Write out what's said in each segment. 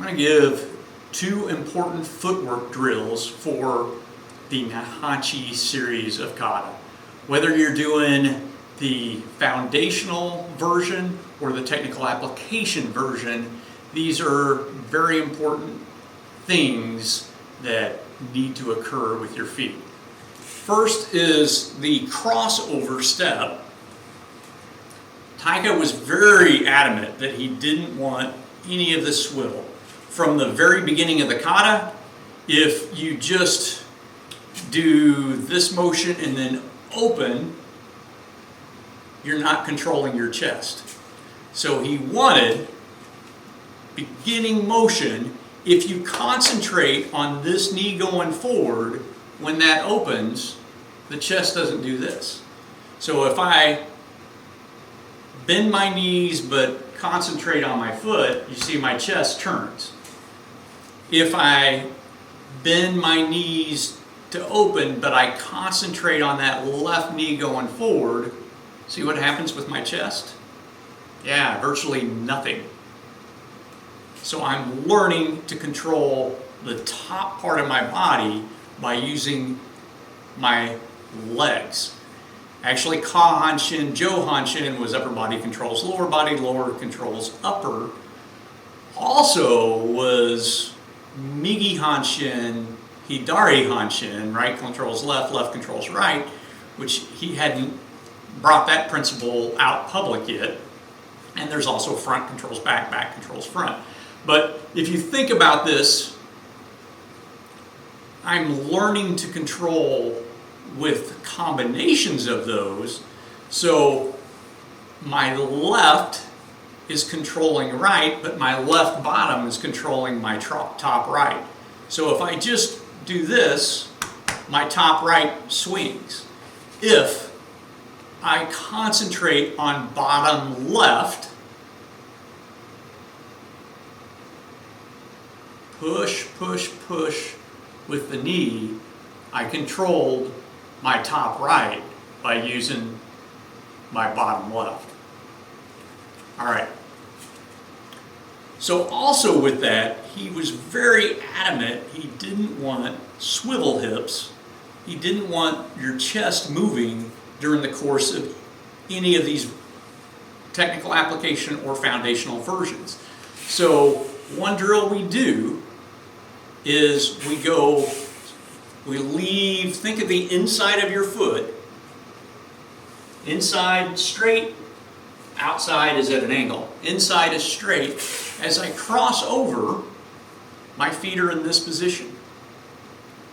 going to give two important footwork drills for the Naihanchi series of kata. Whether you're doing the foundational version or the technical application version, these are very important things that need to occur with your feet. First is the crossover step. Taika was very adamant that he didn't want any of the swivel. From the very beginning of the kata, if you just do this motion and then open, you're not controlling your chest. So he wanted, beginning motion, if you concentrate on this knee going forward, when that opens, the chest doesn't do this. So if I bend my knees but concentrate on my foot, you see my chest turns. If I bend my knees to open but I concentrate on that left knee going forward, see what happens with my chest? Yeah, virtually nothing. So I'm learning to control the top part of my body by using my legs. Actually, Ka-Han-Shin, Jo-Han-Shin was upper body controls lower body, lower controls upper. Also was Migi-Han-Shin, Hidari-Han-Shin, right controls left, left controls right, which he hadn't brought that principle out public yet. And there's also front controls back, back controls front. But if you think about this, I'm learning to control with combinations of those. So my left is controlling right, but my left bottom is controlling my top right. So if I just do this, my top right swings. If I concentrate on bottom left, push, push, push with the knee, I controlled my top right by using my bottom left. All right. So also with that, he was very adamant he didn't want swivel hips. He didn't want your chest moving during the course of any of these technical application or foundational versions. So one drill we do is we leave, think of the inside of your foot, inside straight, outside is at an angle. Inside is straight. As I cross over, my feet are in this position.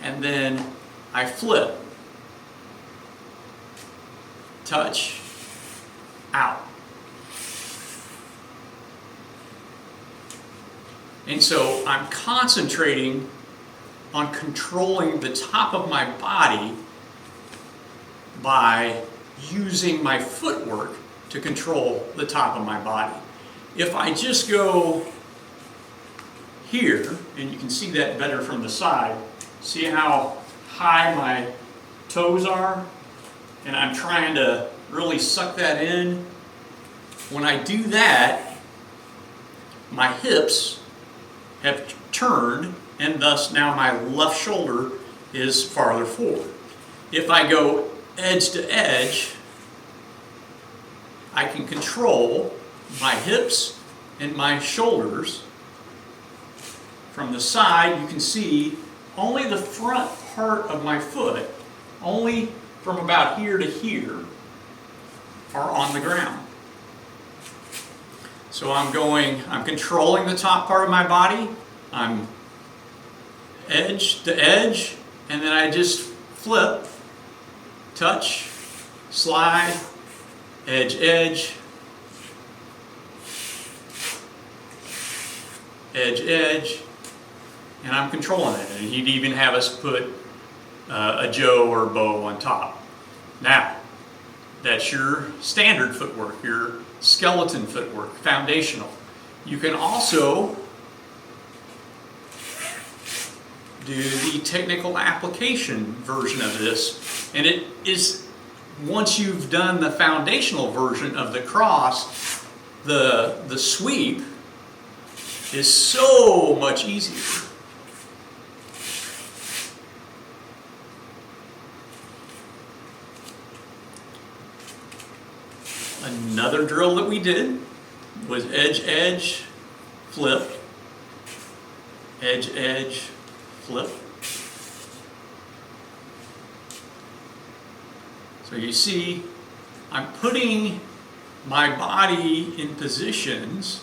And then I flip, touch, out. And so I'm concentrating on controlling the top of my body by using my footwork to control the top of my body. If I just go here, and you can see that better from the side, see how high my toes are? And I'm trying to really suck that in. When I do that, my hips have turned, and thus now my left shoulder is farther forward. If I go edge to edge, I can control my hips and my shoulders. From the side, you can see only the front part of my foot, only from about here to here, are on the ground. So I'm controlling the top part of my body, I'm edge to edge, and then I just flip, touch, slide, edge, edge, edge, edge, and I'm controlling it. And he'd even have us put a Jo or a bow on top. Now, that's your standard footwork, your skeleton footwork, foundational. You can also do the technical application version of this, and it is, once you've done the foundational version of the cross, the sweep, is so much easier. Another drill that we did was edge, edge, flip, edge, edge, flip. So you see, I'm putting my body in positions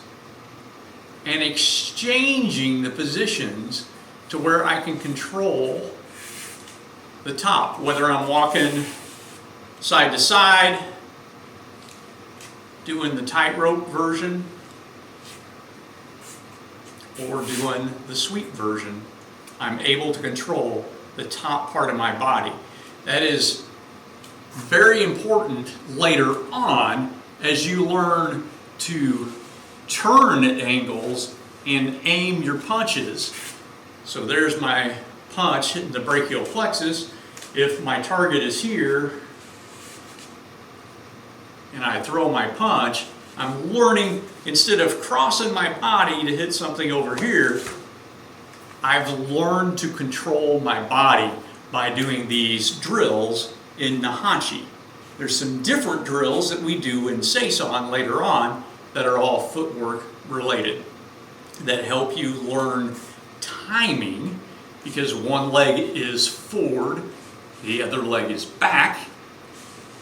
and exchanging the positions to where I can control the top, whether I'm walking side to side, doing the tightrope version, or doing the sweep version. I'm able to control the top part of my body. That is very important later on as you learn to turn at angles and aim your punches. So there's my punch hitting the brachial plexus. If my target is here and I throw my punch, I'm learning, instead of crossing my body to hit something over here, I've learned to control my body by doing these drills in Naihanchi. There's some different drills that we do in Seison later on that are all footwork related that help you learn timing, because one leg is forward, the other leg is back.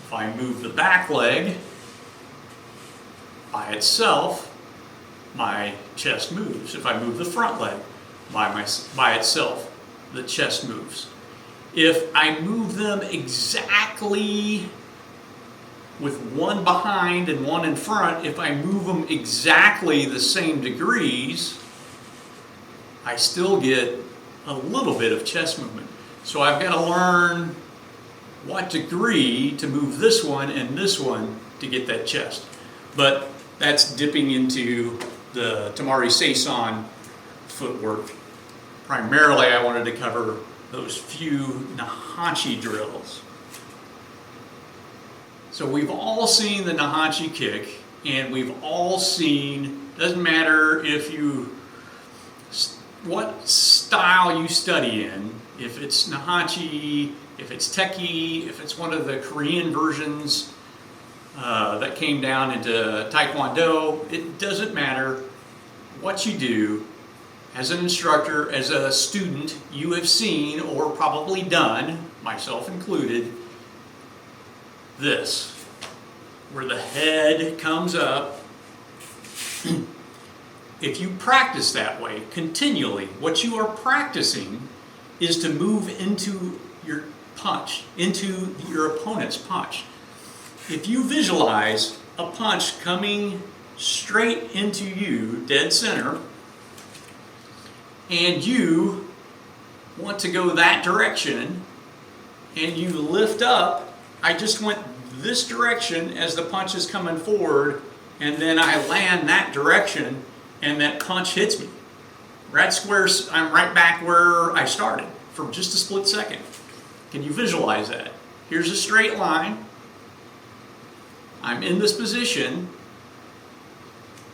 If I move the back leg by itself, my chest moves. If I move the front leg by itself, the chest moves. If I move them exactly with one behind and one in front, if I move them exactly the same degrees, I still get a little bit of chest movement. So I've got to learn what degree to move this one and this one to get that chest. But that's dipping into the Tamari Seison footwork. Primarily, I wanted to cover those few Naihanchi drills. So we've all seen the Naihanchi kick, and we've all seen, doesn't matter if you, what style you study in, if it's Naihanchi, if it's Teki, if it's one of the Korean versions that came down into Taekwondo, it doesn't matter what you do. As an instructor, as a student, you have seen or probably done, myself included, this, where the head comes up. If you practice that way continually, what you are practicing is to move into your punch, into your opponent's punch. If you visualize a punch coming straight into you, dead center, and you want to go that direction, and you lift up, I just went this direction as the punch is coming forward, and then I land that direction, and that punch hits me. That's where I'm right back where I started for just a split second. Can you visualize that? Here's a straight line. I'm in this position.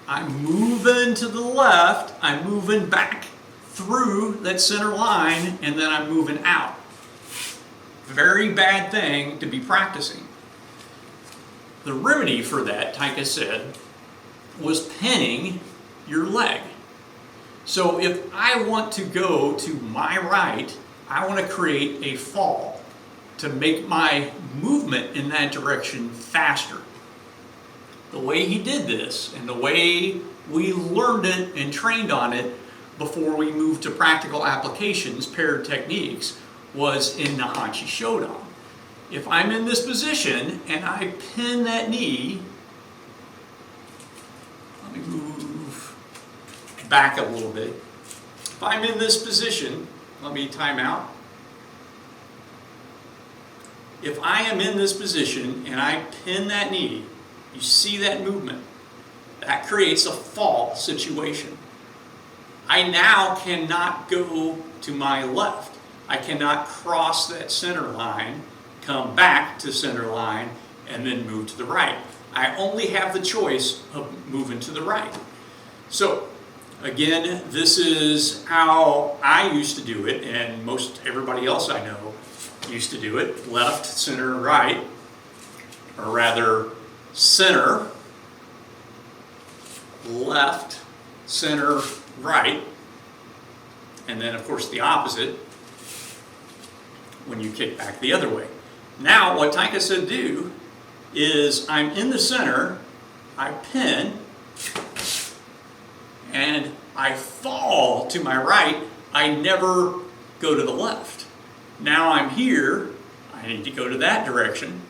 I'm moving to the left. I'm moving back through that center line, and then I'm moving out. Very bad thing to be practicing. The remedy for that, Taika said, was pinning your leg. So if I want to go to my right, I want to create a fall to make my movement in that direction faster. The way he did this, and the way we learned it and trained on it before we moved to practical applications, paired techniques, was in Naihanchi Shodan. If I'm in this position and I pin that knee, let me move back a little bit. If I'm in this position, let me time out. If I am in this position and I pin that knee, you see that movement, that creates a fall situation. I now cannot go to my left. I cannot cross that center line, come back to center line, and then move to the right. I only have the choice of moving to the right. So Again, this is how I used to do it, and most everybody else I know used to do it. Left, center, right, or rather center, left, center, right, and then of course the opposite when you kick back the other way. Now what Taika said do is I'm in the center, I pin, and I fall to my right, I never go to the left. Now I'm here, I need to go to that direction.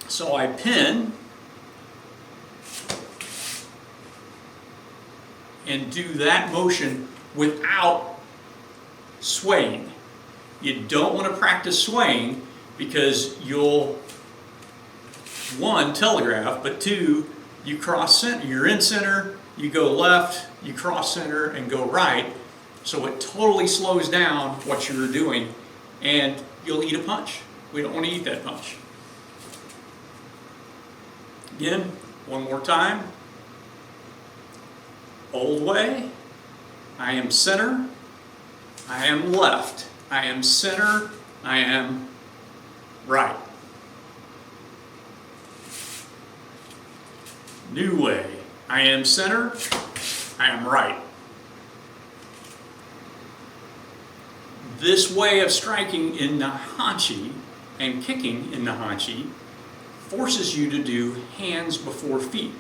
So I pin and do that motion without swaying. You don't want to practice swaying because you'll, one, telegraph, but two, you cross center. You're in center, you go left, you cross center and go right. So it totally slows down what you're doing and you'll eat a punch. We don't want to eat that punch. Again, one more time. Old way, I am center, I am left, I am center, I am right. New way, I am center, I am right. This way of striking in Naihanchi and kicking in Naihanchi forces you to do hands before feet.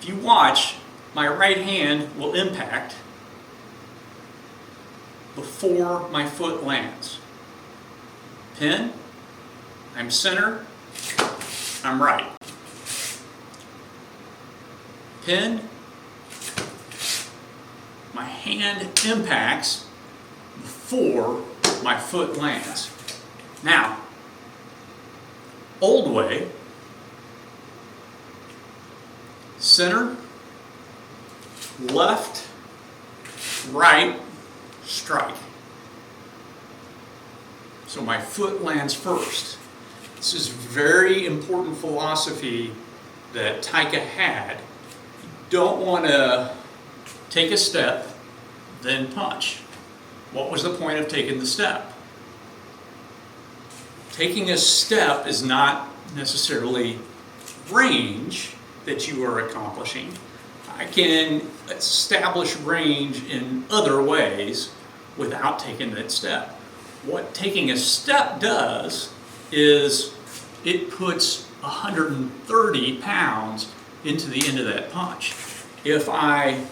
If you watch, my right hand will impact before my foot lands. Pin, I'm center, I'm right. Pin, my hand impacts before my foot lands. Now, old way, center, left, right, strike. So my foot lands first. This is very important philosophy that Taika had. You don't want to take a step, then punch. What was the point of taking the step? Taking a step is not necessarily range that you are accomplishing. I can establish range in other ways without taking that step. What taking a step does is it puts 130 pounds into the end of that punch. If I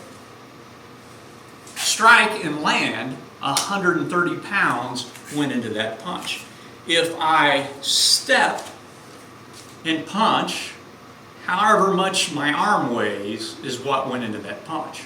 strike and land, 130 pounds went into that punch. If I step and punch, however much my arm weighs is what went into that punch.